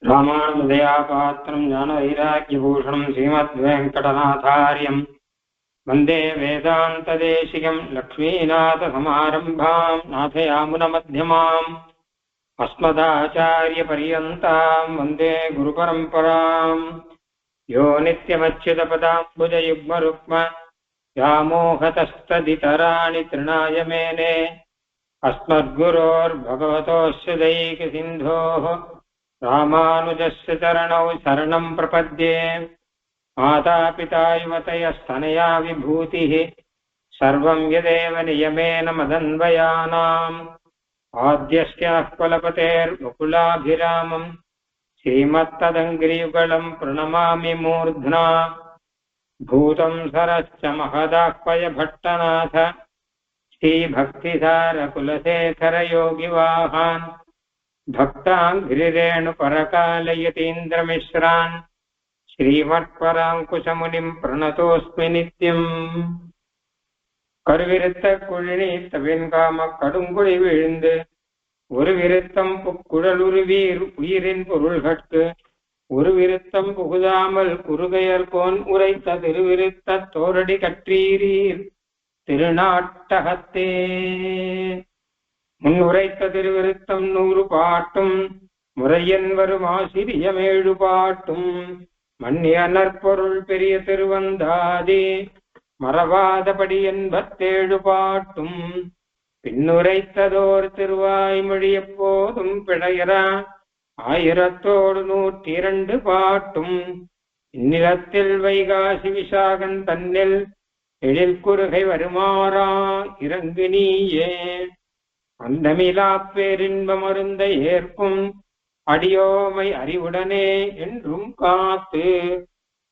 ராமானுஜதயாபாத்திரம் ஞானவைராக்கியபூஷணம் ஸ்ரீமத்வேங்கடநாதார்யம் வந்தே வேதாந்ததேசிகம் லக்ஷ்மீநாதசமாரம்பாம் நாதயாமுனமத்தியமாம் அஸ்மதாச்சாரியபர்யந்தாம் வந்தே குருபரம்பராம் யோ நித்யமच्युतपदाम्बुजयुग्मरुक्म व्यामोहतस्तदितराणि तृणाय मेने अस्मद्गुरोर्भगवतोऽस्य दैकसिन्धोः रामानुजस्य चरणौ शरणं प्रपद्ये। मातापिता युवतयस्तनया विभूतिः सर्वं यदेव नियमेन मदन्वयानाम् आद्यस्याः कुलपतेर्मुकुलाभिरामम् श्रीमत्तदङ्घ्रियुगलं प्रणमामि मूर्ध्ना। भूतं सरश्च महदाह्वयभट्टनाथ श्रीभक्तिसारकुलशेखरयोगिवाहान् भक्ताङ्घ्रिरेणुपरकालयतीन्द्रमिश्रान् श्रीमत्पराङ्कुशमुनिं प्रणतोऽस्मि नित्यम्। கருவிருத்த குழினி தவின்காம கடுங்குழி விழுந்து ஒரு விருத்தம் புக்குழலுருவீர் உயிரின் பொருள்கட்கு ஒரு விருத்தம் புகுதாமல் குறுகையர்கோன் உரைத்த திருவிருத்த தோரடி கற்றீரீர் திருநாட்டகத்தே। முன் உரைத்த திருவிருத்தம் 100 பாட்டும் முறையன் வரும் ஆசிரியமேழு பாட்டும் மன்னிய நற்பொருள் பெரிய திருவந்தாதே மறவாதபடி 87 பாட்டும் பின்னுரைத்ததோர் திருவாய்மொழி எப்போதும் பிழையரா 1002 பாட்டும் இந்நிலத்தில் வைகாசி விசாகன் தன்னில் எழில் குறுகை வருமாறா இறங்கு நீயே। அந்தமிலா பேரின்ப மருந்த ஏற்கும் அடியோமை அறிவுடனே என்றும் காத்து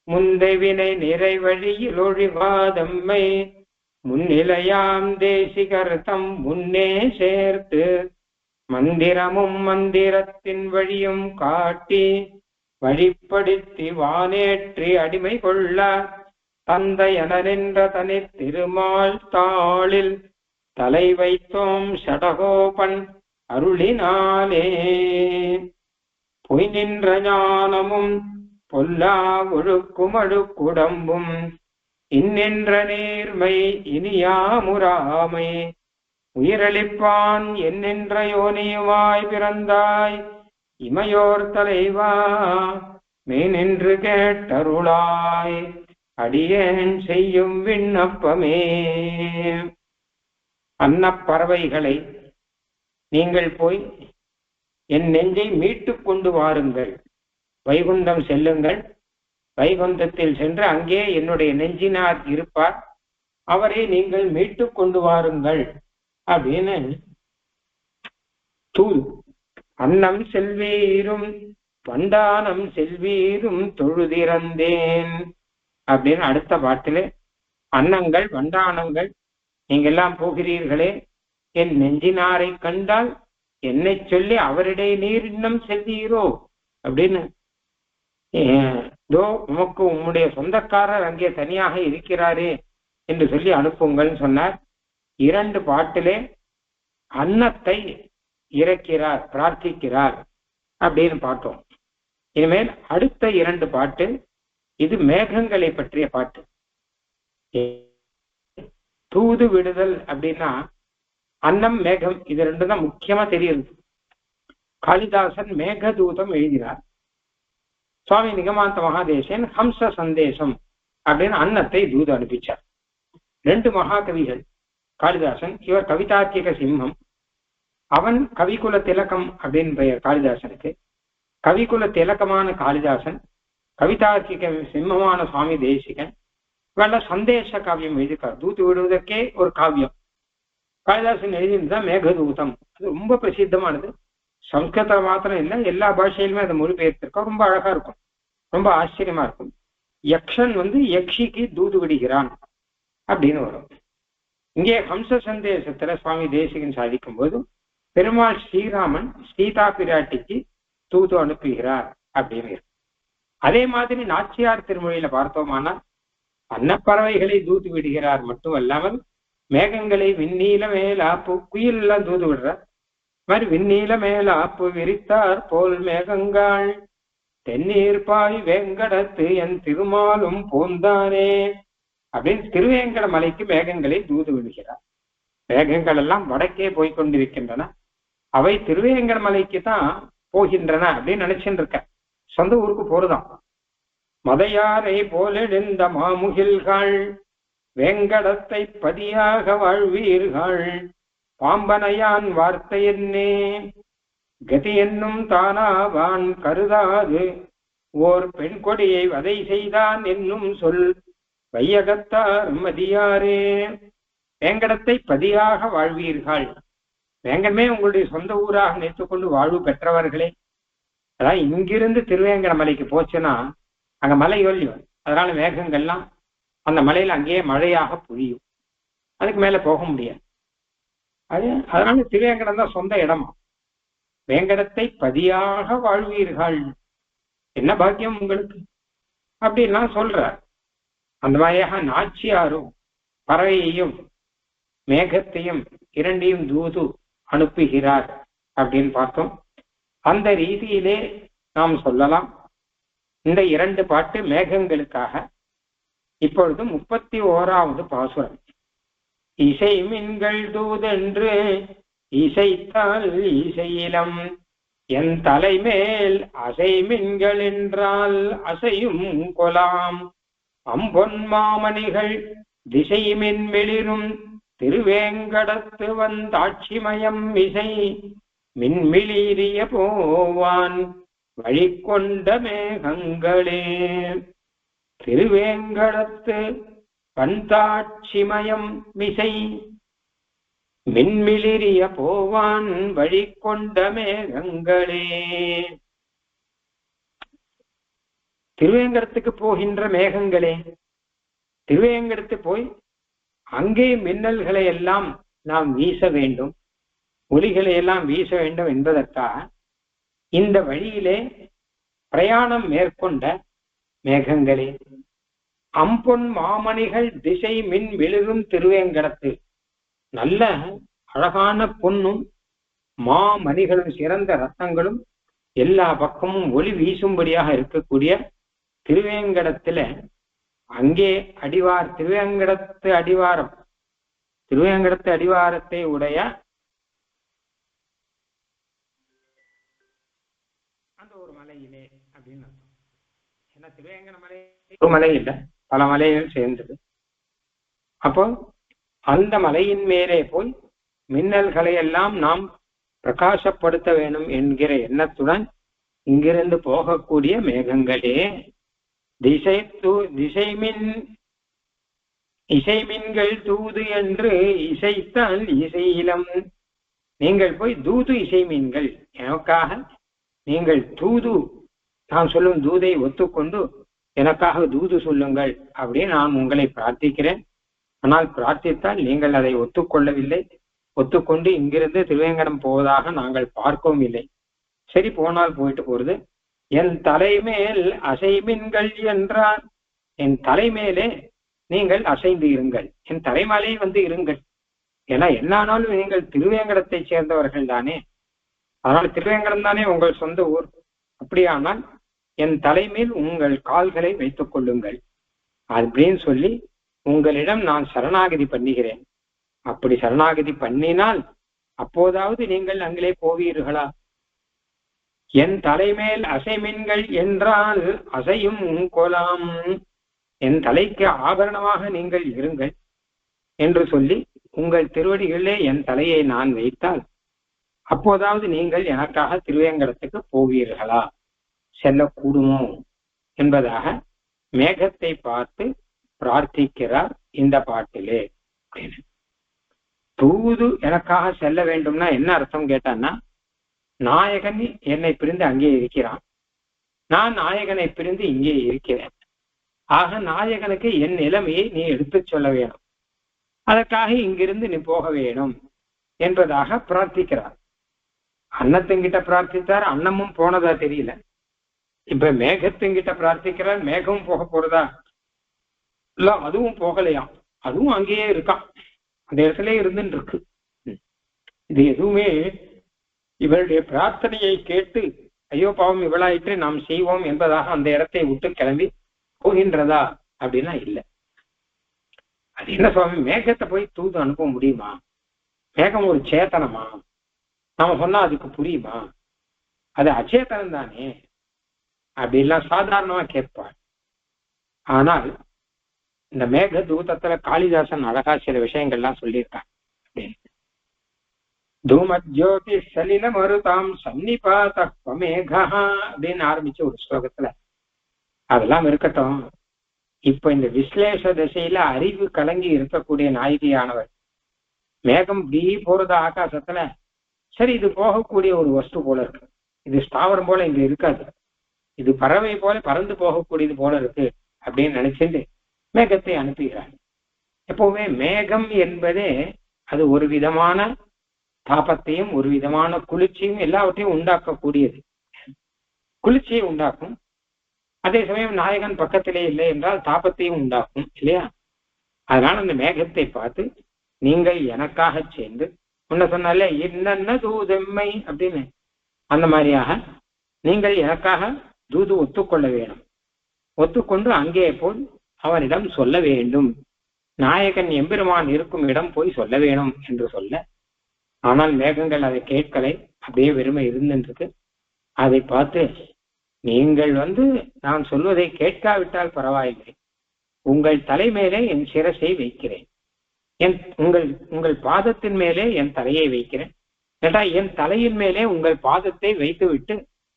முந்தைவினை நிறைவழியில் ஒழிவாதம்மை முன்னிலையாம் தேசிகர்த்தம் முன்னே சேர்த்து மந்திரமும் மந்திரத்தின் வழியும் காட்டி வழிப்படுத்தி வானேற்றி அடிமை கொள்ள தந்தையன நின்ற தனி திருமால் தாளில் தலை வைத்தோம் ஷடகோபன் அருளினாலே। பொய் நின்ற ஞானமும் பொல்லா ஒழுக்கும் அழுக்குடம்பும் இன்னென்ற நேர்மை இனியாமுராமை உயிரளிப்பான் என்னென்ற யோனியுமாய் பிறந்தாய் இமையோர் தலைவா மெய்நின்று கேட்டருளாய் அடியேன் செய்யும் விண்ணப்பமே। அன்னப்பறவைகளை நீங்கள் போய் என் நெஞ்சை மீட்டு கொண்டு வாருங்கள், வைகுந்தம் செல்லுங்கள், வைகுந்தத்தில் சென்று அங்கே என்னுடைய நெஞ்சினார் இருப்பார், அவரை நீங்கள் மீட்டு கொண்டு வாருங்கள் அப்படின்னு தூது। அன்னம் செல்வீரும் வண்டானம் செல்வீரும் தொழுதிறந்தேன் அப்படின்னு அடுத்த பாட்டிலே அன்னங்கள் வண்டானங்கள் நீங்க எல்லாம் போகிறீர்களே, என் நெஞ்சினாரை கண்டால் என்னை சொல்லி அவரிடையே நீர் இன்னும் செல்வீரோ அப்படின்னு உமக்கு உம்முடைய சொந்தக்காரர் அங்கே தனியாக இருக்கிறாரே என்று சொல்லி அனுப்புங்கள் சொன்னார்। 2 பாட்டிலே அன்னத்தை இறக்கிறார், பிரார்த்திக்கிறார் அப்படின்னு பார்த்தோம்। இனிமேல் அடுத்த 2 பாட்டு இது மேகங்களை பற்றிய பாட்டு। தூது விடுதல் அப்படின்னா அன்னம் மேகம் இது 2 தான் முக்கியமா தெரியுது। காளிதாசன் மேகதூதம் எழுதினார், சுவாமி நிகமாந்த மகாதேசன் ஹம்ச சந்தேசம் அப்படின்னு அன்னத்தை தூது அனுப்பிச்சார்। 2 மகாகவிகள் காளிதாசன், இவர் கவிதார்க்கிக சிம்மம், அவன் கவிகுல திலகம் அப்படின்னு பெயர் காளிதாசனுக்கு। கவிகுல திலகமான காளிதாசன், கவிதார்க்கிக சிம்மமான சுவாமி தேசிகன், இவள சந்தேச காவியம் எழுதியிருக்கார், தூது விடுவதற்கே ஒரு காவியம் காளிதாசன் எழுதியிருந்தான் மேகதூதம்। அது ரொம்ப பிரசித்தமானது, சம்ஸ்கிருதம் மாத்திரம் இல்லை எல்லா பாஷையிலுமே அதை மொழிபெயர்த்திருக்கோம், ரொம்ப அழகா இருக்கும், ரொம்ப ஆச்சரியமா இருக்கும்। யக்ஷன் யக்ஷிக்கு தூது விடுகிறான் அப்படின்னு வரும்। இங்கே ஹம்ச சந்தேசத்துல சுவாமி தேசிகன் சாதிக்கும் போது பெருமாள் ஸ்ரீராமன் சீதா பிராட்டிக்கு தூது அனுப்புகிறார் அப்படின்னு। அதே மாதிரி நாச்சியார் திருமொழியில பார்த்தோமானா அன்னப்பறவைகளை தூது விடுகிறார் மட்டும் அல்லாமல் மேகங்களை விண்ணீல மேலாப்பு குயில் எல்லாம் தூது விடுறார், மாதிரி விண்ணீல மேலாப்பு விரித்தார் போல் மேகங்கள் தென்னீர்பாய் வேங்கடத்து என் திருமாலும் போந்தானே அப்படின்னு திருவேங்கட மலைக்கு மேகங்களை தூது விடுகிறார். மேகங்கள் எல்லாம் வடக்கே போய்கொண்டிருக்கின்றன, அவை திருவேங்கட மலைக்கு தான் போகின்றன அப்படின்னு நினைச்சுட்டு இருக்க. சொந்த ஊருக்கு போறதாம். மதையாரை போலெழுந்த மாமுகில்கள் வேங்கடத்தை பதியாக வாழ்வீர்கள், பாம்பனையான் வார்த்தை என்னே கதி என்னும் தானாவான் கருதாது ஓர் பெண் கொடியை வதை செய்தான் என்னும் சொல் வையகத்தார் மதியாரே. வேங்கடத்தை பதியாக வாழ்வீர்கள், வேங்கடமே உங்களுடைய சொந்த ஊராக நினைத்துக் கொண்டு வாழ்வு பெற்றவர்களே. அதான் இங்கிருந்து திருவேங்கட மலைக்கு போச்சுன்னா அங்க மலை ஒல்லியும், அதனால மேகங்கள்லாம் அந்த மலையில அங்கேயே மழையாக பொழியும், அதுக்கு மேல போக முடியாது. அதனால திருவேங்கடம் தான் சொந்த இடமா. வேங்கடத்தை பதியாக வாழ்வீர்கள், என்ன பாக்கியம் உங்களுக்கு அப்படின்லாம் சொல்றார். அந்த மாதிரியாக நாச்சியாரும் பறவையையும் மேகத்தையும் இரண்டையும் தூது அனுப்புகிறார் அப்படின்னு பார்த்தோம். அந்த ரீதியிலே நாம் சொல்லலாம். இந்த 2 பாட்டு மேகங்களுக்காக. இப்பொழுது 31வது பாசுரம். இசை மின்கள் தூதென்று இசைத்தால் இசையிலம் என் தலைமேல் அசை மின்கள் என்றால் அசையும் கொலாம், அம்பொன் மாமணிகள் திசை மின்மிளிரும் திருவேங்கடத்து வந்தாட்சிமயம் இசை மின்மிளீரிய போவான் வழிகொண்ட மேகங்களே. திருவேங்கடத்து வந்தாட்சிமயம் மிசை மின்மிளிரிய போவான் வழிகொண்ட மேகங்களே. திருவேங்கடத்துக்கு போகின்ற மேகங்களே, திருவேங்கடத்து போய் அங்கே மின்னல்களை எல்லாம் நாம் வீச வேண்டும், ஒலிகளை எல்லாம் வீச வேண்டும் என்பதற்காக இந்த வழியிலே பிரயாணம் மேற்கொண்ட மேகங்களே. அம்பொன் மாமணிகள் திசை மின் விழுகும் திருவேங்கடத்து, நல்ல அழகான பொன்னும் மாமணிகளும் சிறந்த ரத்தங்களும் எல்லா பக்கமும் ஒளி வீசும்படியாக இருக்கக்கூடிய திருவேங்கடத்துல அங்கே திருவேங்கடத்து அடிவாரத்தை உடைய அந்த ஒரு மலையிலே அப்படின்னு அர்த்தம். ஏன்னா திருவேங்கட மலை ஒரு மலை இல்லை, பல மலைகள் சேர்ந்தது. அப்போ அந்த மலையின் மேலே போய் மின்னல்களை எல்லாம் நாம் பிரகாசப்படுத்த வேண்டும் என்கிற எண்ணத்துடன் இங்கிருந்து போகக்கூடிய மேகங்களே, இசைமின்கள் தூது என்று இசைத்தால் இசையிலம். நீங்கள் போய் தூது இசைமீன்கள் எனக்காக நீங்கள் தூது, நான் சொல்லும் தூதை ஒத்துக்கொண்டு எனக்காக தூது சொல்லுங்கள் அப்படின்னு நான் உங்களை பிரார்த்திக்கிறேன். ஆனால் பிரார்த்தித்தால் நீங்கள் அதை ஒத்துக்கொள்ளவில்லை, ஒத்துக்கொண்டு இங்கிருந்து திருவேங்கடம் போவதாக நாங்கள் பார்க்கவும் இல்லை. சரி, போனால் போயிட்டு போறது. என் தலைமேல் அசைமின்கள் என்றால் என் தலைமேலே நீங்கள் அசைந்து இருங்கள், என் தலைமேலே வந்து இருங்கள். ஏன்னா என்னானாலும் நீங்கள் திருவேங்கடத்தை சேர்ந்தவர்கள் தானே, அதனால திருவேங்கடம் தானே உங்கள் சொந்த ஊர். அப்படியானால் என் தலைமேல் உங்கள் கால்களை வைத்துக் கொள்ளுங்கள் அப்படின்னு சொல்லி உங்களிடம் நான் சரணாகதி பண்ணுகிறேன். அப்படி சரணாகதி பண்ணினால் அப்போதாவது நீங்கள் அங்கே போவீர்களா? என் தலைமேல் அசைமின்கள் என்றால் அசையும் கோலாம், என் தலைக்கு ஆபரணமாக நீங்கள் இருங்கள் என்று சொல்லி உங்கள் திருவடிகளிலே என் தலையை நான் வைத்தால் அப்போதாவது நீங்கள் எனக்காக திருவேங்கடத்துக்கு போவீர்களா, செல்லக்கூடுமோ என்பதாக மேகத்தை பார்த்து பிரார்த்திக்கிறார் இந்த பாட்டிலே. தூது எனக்காக செல்ல வேண்டும்னா என்ன அர்த்தம் கேட்டான்னா, நாயகன் என்னை பிரிந்து அங்கே இருக்கிறான், நான் நாயகனை பிரிந்து இங்கே இருக்கிறேன். ஆக நாயகனுக்கு என் நிலைமையை நீ எடுத்து சொல்ல வேணும், அதற்காக இங்கிருந்து நீ போக வேணும் என்பதாக பிரார்த்திக்கிறார். அன்னத்தின்கிட்ட பிரார்த்தித்தார், அன்னமும் போனதா தெரியல. இப்ப மேகத்தின்கிட்ட பிரார்த்திக்கிறார், மேகமும் போக போறதா இல்ல, அதுவும் போகலையாம், அதுவும் அங்கேயே இருக்கான், அந்த இடத்துல இருந்துட்டு இருக்கு. இது எதுவுமே இவருடைய பிரார்த்தனையை கேட்டு ஐயோ பாவம் இவளாயிற்று நாம் செய்வோம் என்பதாக அந்த இடத்தை விட்டு கிளம்பி போகின்றதா அப்படின்னா இல்லை. அது என்ன சுவாமி, மேகத்தை போய் தூது அனுப்ப முடியுமா? மேகம் ஒரு சேத்தனமா? நாம சொன்னா அதுக்கு புரியுமா? அது அச்சேதனம் தானே அப்படின்லாம் சாதாரணமா கேட்பாள். ஆனால் இந்த மேக தூதத்துல காளிதாசன் அழகா சில விஷயங்கள்லாம் சொல்லியிருக்காங்க. தூமஜோதி சலில மருதாம் சன்னிபாத மேகா அப்படின்னு ஆரம்பிச்ச ஒரு ஸ்லோகத்துல அதெல்லாம் இருக்கட்டும். இப்ப இந்த விஸ்லேஷ திசையில அறிவு கலங்கி இருக்கக்கூடிய நாயகியானவர் மேகம் பீ போறது ஆகாசத்துல, சரி இது போகக்கூடிய ஒரு வஸ்து போல இருக்கு, இது ஸ்தாவரம் போல இங்க இருக்காது, இது பறவை போல பறந்து போகக்கூடியது போல இருக்கு அப்படின்னு நினைச்சிட்டு மேகத்தை அனுப்புகிறார். எப்பவுமே மேகம் என்பதே அது ஒரு விதமான தாபத்தையும் ஒரு விதமான குளிர்ச்சியும் எல்லாவற்றையும் உண்டாக்கக்கூடியது. குளிர்ச்சியை உண்டாக்கும், அதே சமயம் நாயகன் பக்கத்திலே இல்லை என்றால் தாபத்தையும் உண்டாக்கும் இல்லையா? அதனால அந்த மேகத்தை பார்த்து நீங்கள் எனக்காக சேர்ந்து முன்ன சொன்னாலே என்னென்ன தூதெம்மை அப்படின்னு அந்த மாதிரியாக நீங்கள் எனக்காக தூது ஒத்துக்கொள்ள வேணும். ஒத்துக்கொண்டு அங்கே போய் அவனிடம் சொல்ல வேண்டும், நாயகன் எம்பெருமான் இருக்கும் இடம் போய் சொல்ல வேணும் என்று சொல்ல. ஆனால் மேகங்கள் அதை கேட்கலை, அப்படியே வெறுமை இருந்துருக்கு. அதை பார்த்து நீங்கள் நான் சொல்வதை கேட்காவிட்டால் பரவாயில்லை, உங்கள் தலைமேலே என் சிரசை வைக்கிறேன், உங்கள் பாதத்தின் மேலே என் தலையை வைக்கிறேன், கேட்டா என் தலையின் மேலே உங்கள் பாதத்தை வைத்து விட்டு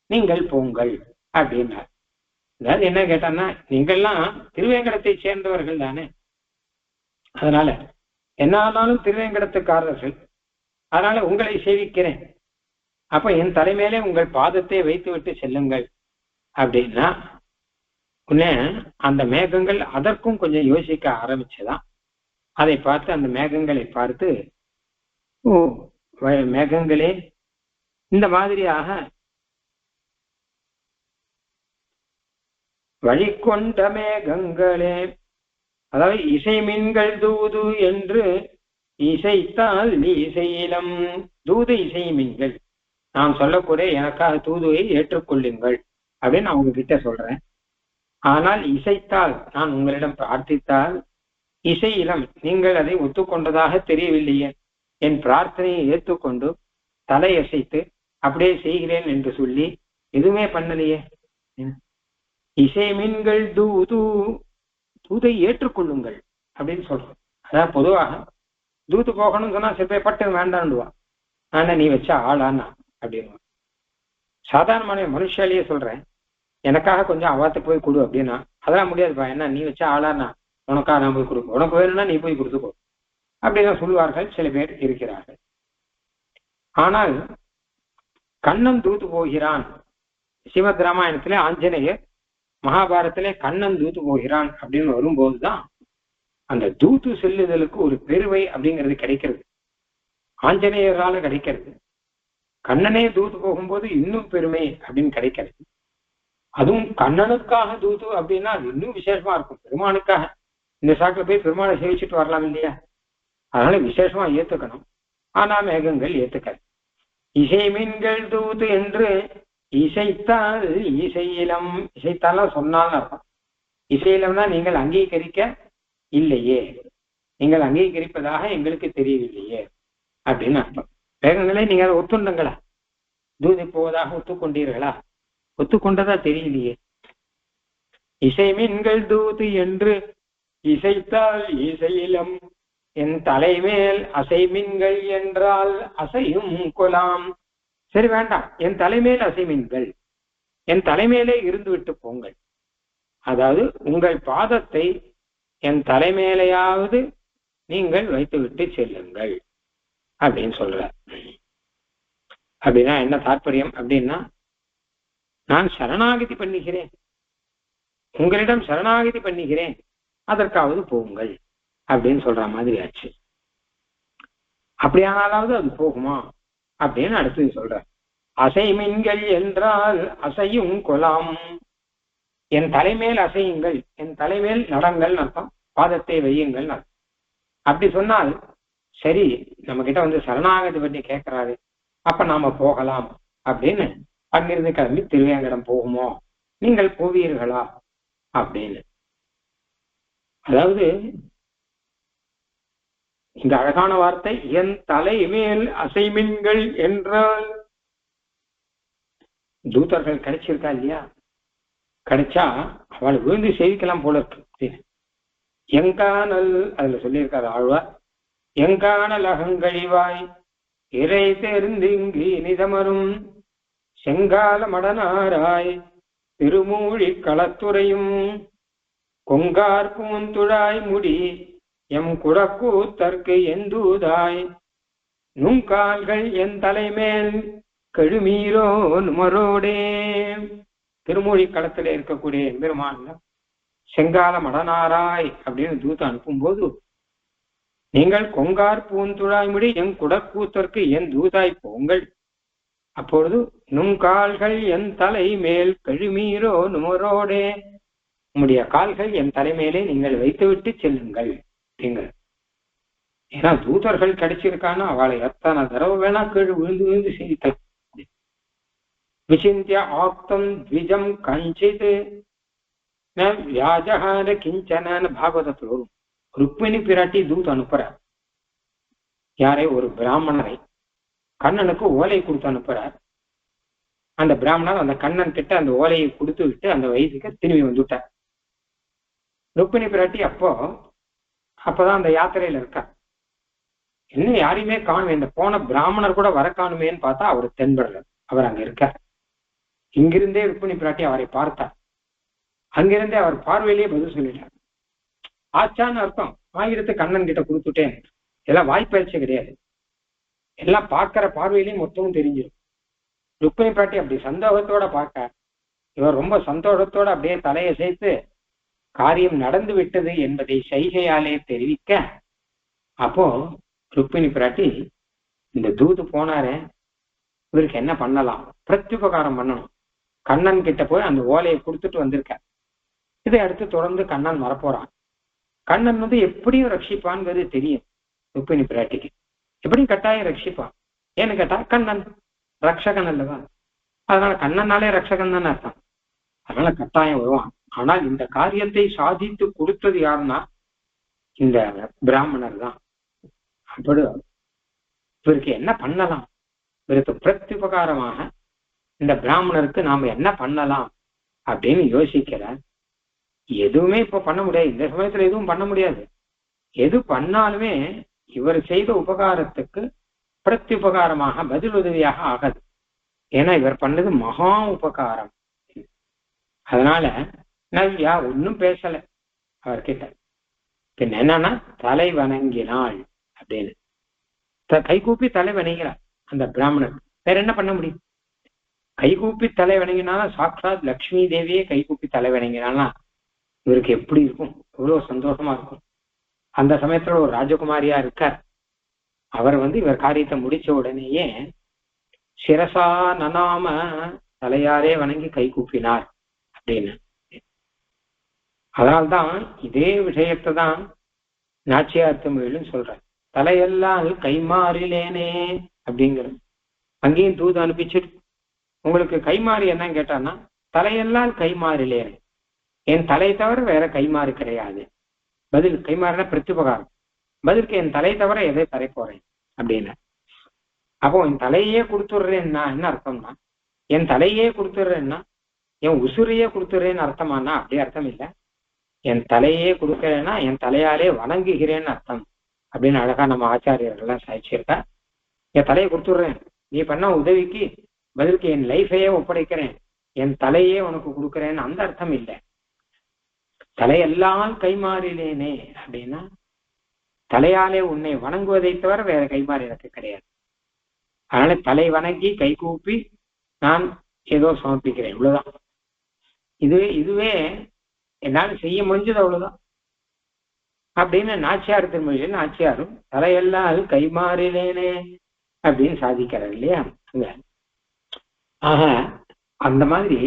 நீங்கள் போங்கள் அப்படின்னார். அதாவது என்ன கேட்டான்னா, நீங்கள்லாம் திருவேங்கடத்தை சேர்ந்தவர்கள் தானே, அதனால என்னாலும் திருவேங்கடத்துக்காரர்கள், அதனால உங்களை சேவிக்கிறேன், அப்ப என் தலைமையிலே உங்கள் பாதத்தை வைத்து விட்டு செல்லுங்கள் அப்படின்னா உடனே அந்த மேகங்கள் அதற்கும் கொஞ்சம் யோசிக்க ஆரம்பிச்சுதான். அதை பார்த்து அந்த மேகங்களை பார்த்து, ஓ மேகங்களே, இந்த மாதிரியாக வழிகொண்ட மேகங்களே, அதாவது இசை மீன்கள் தூது என்று இசைத்தால் இசையிலம், தூது இசை மீன்கள், நான் சொல்லக்கூடிய எனக்காக தூதுவை ஏற்றுக்கொள்ளுங்கள் அப்படின்னு நான் உங்ககிட்ட சொல்றேன். ஆனால் இசைத்தால், நான் உங்களிடம் பிரார்த்தித்தால், இசையிலம், நீங்கள் அதை ஒத்துக்கொண்டதாக தெரியவில்லையே, என் பிரார்த்தனையை ஏற்றுக்கொண்டு தலையசைத்து அப்படியே செய்கிறேன் என்று சொல்லி எதுவுமே பண்ணலையே. இசை மீன்கள் தூது, தூதை ஏற்றுக்கொள்ளுங்கள் அப்படின்னு சொல்றோம். அதான் பொதுவாக தூத்து போகணும்னு சொன்னா சில பேர் பட்டு வேண்டான்டுவான், ஆனா நீ வச்ச ஆளானா அப்படின்னு. சாதாரணமான மனுஷாலேயே சொல்றேன், எனக்காக கொஞ்சம் அவாத்து போய் கொடு அப்படின்னா அதெல்லாம் முடியாதுப்பா, என்ன நீ வச்ச ஆளானா, உனக்காக நான் போய் கொடுப்போம், உனக்கு வேணும்னா நீ போய் கொடுத்துக்கோ அப்படிதான் சொல்லுவார்கள் சில பேர் இருக்கிறார்கள். ஆனால் கண்ணன் தூத்து போகிறான், ஸ்ரீமத் ராமாயணத்திலே ஆஞ்சநேயர், மகாபாரத்திலே கண்ணன் தூத்து போகிறான் அப்படின்னு வரும்போதுதான் அந்த தூத்து செல்லுதலுக்கு ஒரு பெருமை அப்படிங்கிறது கிடைக்கிறது, ஆஞ்சநேயரால கிடைக்கிறது. கண்ணனே தூத்து போகும்போது இன்னும் பெருமை அப்படின்னு கிடைக்கிறது. அதுவும் கண்ணனுக்காக தூத்து அப்படின்னா அது இன்னும் விசேஷமா இருக்கும். பெருமானுக்காக இந்த சாக்கில் போய் பெருமானை சேவிச்சுட்டு வரலாம் இல்லையா, அதனால விசேஷமா ஏத்துக்கணும். ஆனா மேகங்கள் ஏத்துக்கள். இசை மீன்கள் தூத்து என்று இசைத்தால் இசையிலம், இசைத்தாலாம் சொன்னாலும் அர்த்தம். இசையிலம்னா நீங்கள் அங்கீகரிக்க இல்லையே, நீங்கள் அங்கீகரிப்பதாக எங்களுக்கு தெரியவில்லையே அப்படின்னு அர்த்தம். மேகங்களே நீங்க அதை ஒத்துண்டங்களா, தூதி போவதாக ஒத்துக்கொண்டீர்களா, ஒத்துக்கொண்டதா தெரியலையே. இசை மீன்கள் தூது என்று இசைத்தால் இசையிலம், என் தலைமேல் அசை மீன்கள் என்றால் அசையும் கொலாம். சரி வேண்டாம், என் தலைமேல் அசை மீன்கள், என் தலைமையிலே இருந்து விட்டு போங்கள், அதாவது உங்கள் பாதத்தை என் தலைமையிலையாவது நீங்கள் வைத்து விட்டு செல்லுங்கள் அப்படின்னு சொல்ற. அப்படின்னா என்ன தாற்பயம் அப்படின்னா, நான் சரணாகதி பண்ணுகிறேன், உங்களிடம் சரணாகதி பண்ணுகிறேன், அதற்காவது போங்கள் அப்படின்னு சொல்ற மாதிரி ஆச்சு. அப்படியானாலாவது அது போகுமா அப்படின்னு அடுத்தது சொல்ற. அசை மீன்கள் என்றால் அசையும் கொலாம், என் தலைமேல் அசையுங்கள், என் தலைமேல் நடங்கள் அர்த்தம், பாதத்தை வையுங்கள் அர்த்தம். அப்படி சொன்னால் சரி, நம்ம கிட்ட சரணாகதி பண்ணி கேட்கிறாரு, அப்ப நாம போகலாம் அப்படின்னு அங்கிருந்து கிளம்பி திருவேங்கடம் போகுமோ, நீங்கள் போவீர்களா அப்படின்னு. அதாவது இந்த அழகான வார்த்தை, என் தலைமேல் அசைமின்கள் என்றால் தூதர்கள் கிடைச்சிருக்கா இல்லையா, கிடைச்சா அவளை விழுந்து சேவிக்கலாம் போல இருக்கு. எங்கானல் அதுல சொல்லியிருக்காரு ஆழ்வார், எங்கானல் அகங்கழிவாய் இறை தேர்ந்து இங்கு இனிதமரும் செங்கால மடனாராய் திருமூழி களத்துறையும் கொங்கார் பூந்துழாய் முடி எம் குடக்கூத்தற்கு எந்தூதாய் நுங்கால்கள் என் தலைமேல் கெழுமீரோ நுமரோடே. திருமூழி களத்துல இருக்கக்கூடிய எம்பெருமான் செங்கால மடனாராய் அப்படின்னு தூதம் அனுப்பும்போது, நீங்கள் கொங்கார் பூந்துழாய் முடி என் குடக்கூத்தற்கு என் தூதாய் போங்கள், அப்பொழுது நுங்கால்கள் என் தலை மேல் கழுமீரோ நுமரோடே, உம்முடைய கால்கள் என் தலைமையிலே நீங்கள் வைத்துவிட்டு செல்லுங்கள் நீங்கள். ஏன்னா தூதர்கள் கிடைச்சிருக்கான்னு அவளை எத்தனை தடவை வேணா கீழ் விழுந்து விழுந்து செய்திக்கலாம். விசிந்திய ஆப்தம் த்விஜம் கஞ்சித் வியாஜகார கிஞ்சன பாகவதத்தில் வரும். ருக்மிணி பிராட்டி தூத் அனுப்புற யாரை, ஒரு பிராமணரை கண்ணனுக்கு ஓலை கொடுத்து அனுப்புறார். அந்த பிராமணர் அந்த கண்ணன் கிட்ட அந்த ஓலையை கொடுத்து விட்டு அந்த வயசுக்கு திரும்பி வந்துட்டார். ருக்மிணி பிராட்டி அப்பதான் அந்த யாத்திரையில இருக்கார். இன்னும் யாரையுமே காணுமே, இந்த போன பிராமணர் கூட வர காணுமேன்னு பார்த்தா அவர் தென்படுறார், அவர் அங்க இருக்கார். இங்கிருந்தே ருக்மிணி பிராட்டி அவரை பார்த்தார். அங்கிருந்தே அவர் பார்வையிலேயே பதில் சொல்லிட்டார். ஆச்சான்னு அர்த்தம், ஆயிரத்து கண்ணன் கிட்ட கொடுத்துட்டேன். இதெல்லாம் வாய்ப்பயிற்சி கிடையாது, எல்லாம் பார்க்கிற பார்வையிலேயே மொத்தமும் தெரிஞ்சிடும். ருக்மிணி பிராட்டி அப்படி சந்தோஷத்தோட பார்க்க, இவர் ரொம்ப சந்தோஷத்தோட அப்படியே தலையை சேர்த்து காரியம் நடந்து விட்டது என்பதை சைகையாலே தெரிவிக்க, அப்போ ருக்மிணி பிராட்டி, இந்த தூது போனாரே இவருக்கு என்ன பண்ணலாம், பிரத்யுபகாரம் பண்ணணும். கண்ணன் கிட்ட போய் அந்த ஓலையை கொடுத்துட்டு வந்திருக்க, இதை அடுத்து தொடர்ந்து கண்ணன் வரப்போறான். கண்ணன் எப்படியும் ரட்சிப்பான்ங்கிறது தெரியும் ருக்மிணி பிராட்டிக்கு. எப்படியும் கட்டாயம் ரட்சிப்பான். ஏன்னு கேட்டா கண்ணன் ரக்ஷகன் அல்லவா, அதனால கண்ணனாலே ரக்ஷகன் தானே அர்த்தம். அதனால கட்டாயம் வருவான். ஆனால் இந்த காரியத்தை சாதித்து கொடுத்தது யாருன்னா இந்த பிராமணர் தான். அப்படி இவருக்கு என்ன பண்ணலாம், இவருக்கு பிரத்யுபகாரமாக இந்த பிராமணருக்கு நாம என்ன பண்ணலாம் அப்படின்னு யோசிக்கிறார். எதுவுமே இப்ப பண்ண முடியாது, இந்த சமயத்துல எதுவும் பண்ண முடியாது. எது பண்ணாலுமே இவர் செய்த உபகாரத்துக்கு பிரத்யுபகாரமாக பதில் உதவியாக ஆகாது. ஏன்னா இவர் பண்ணது மகா உபகாரம். அதனால நவ்யா ஒன்னும் பேசல அவர்கிட்ட. பின் என்னன்னா தலை வணங்கினாள் அப்படின்னு, கைகூப்பி தலை வணங்கினாள் அந்த பிராமணன். வேற என்ன பண்ண முடியும், கைகூப்பி தலை வணங்கினாலும் சாட்சாத் லக்ஷ்மி தேவியே கைகூப்பி தலை வணங்கினாலும் இவருக்கு எப்படி இருக்கும், எவ்வளவு சந்தோஷமா இருக்கும். அந்த சமயத்துல ஒரு ராஜகுமாரியா இருக்கார். அவர் இவர் காரியத்தை முடிச்ச உடனேயே சிரசா நனாம தலையாரே வணங்கி கை கூப்பினார் அப்படின்னு. அதனால்தான் இதே விஷயத்தை தான் நாச்சியார் தமிழிலும் சொல்ற, தலையெல்லாம் கைமாறிலேனே அப்படிங்கிறது. அங்கேயும் தூது அனுப்பிச்சிட்டு உங்களுக்கு கைமாறி என்னன்னு கேட்டான்னா, தலையெல்லாம் கைமாறிலேனே, என் தலை தவிர வேற கைமாறு கிடையாது. பதில் கைமாறினா பிரத்யுபகாரம், பதிலுக்கு என் தலை தவிர எதை தரை போறேன் அப்படின்னு. அப்போ என் தலையே கொடுத்துடுறேன்னா என்ன அர்த்தம்னா, என் தலையே கொடுத்துடுறேன்னா என் உசுரையே கொடுத்துடுறேன்னு அர்த்தமானா அப்படி அர்த்தம் இல்லை. என் தலையே கொடுக்கறேன்னா என் தலையாலே வணங்குகிறேன்னு அர்த்தம் அப்படின்னு அழகா நம்ம ஆச்சாரியர்கள்லாம் சாய்ச்சிருக்கா. என் தலையை கொடுத்துடுறேன், நீ பண்ண உதவிக்கு பதிலுக்கு என் லைஃபையே ஒப்படைக்கிறேன், என் தலையே உனக்கு கொடுக்குறேன்னு அந்த அர்த்தம் இல்லை. தலையெல்லாம் கைமாறிலேனே அப்படின்னா தலையாலே உன்னை வணங்குவதை தவிர வேற கைமாறி எனக்கு கிடையாது. அதனால தலை வணங்கி கை கூப்பி நான் ஏதோ சமர்ப்பிக்கிறேன், இவ்வளவுதான். இதுவே என்னால செய்ய முடிஞ்சது அவ்வளவுதான் அப்படின்னு நாச்சியார் திருமொழியில் நாச்சியாரும் தலையெல்லாம் கைமாறிலேனே அப்படின்னு சாதிக்கிறார் இல்லையா. ஆக அந்த மாதிரி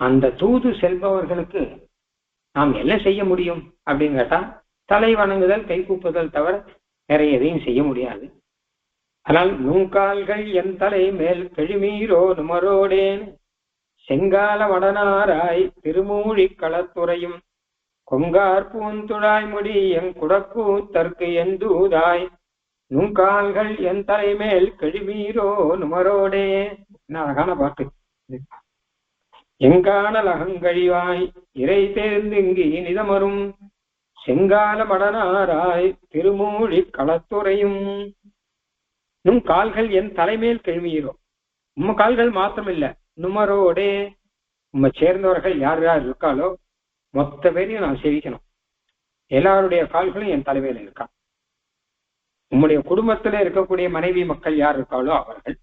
அந்த தூது செல்பவர்களுக்கு நாம் என்ன செய்ய முடியும் அப்படின்னு கேட்டா, தலை வணங்குதல் கை கூப்புதல் தவிர வேற எதையும் செய்ய முடியாது. ஆனால் நுங்கால்கள் என் தலை மேல் கெழுமீரோ நுமரோடேன் செங்கால வடனாராய் திருமூழி களத்துறையும் கொங்கார் பூந்துழாய் முடி என் குடக்கூத்தற்கு எந்தூதாய் நுங்கால்கள் என் தலைமேல் கெழுமீரோ நுமரோடே. என்ன அழகான பாட்டு. எங்கானல் அகங்கழிவாய் இறை தேர்ந்து இங்கு இனிதமரும் செங்கால மடனாராய் திருமூழி களத்துறையும் நும் கால்கள் என் தலைமேல் கெழுமீரோ. உம்ம கால்கள் மாத்திரம் இல்ல, நுமரோடே உம்மை சேர்ந்தவர்கள் யார் யார் இருக்காளோ மொத்த பேரையும் நான் சேவிக்கணும். எல்லாருடைய கால்களும் என் தலைமையில இருக்கா. உம்முடைய குடும்பத்துல இருக்கக்கூடிய மனைவி மக்கள் யார் இருக்காளோ அவர்கள்,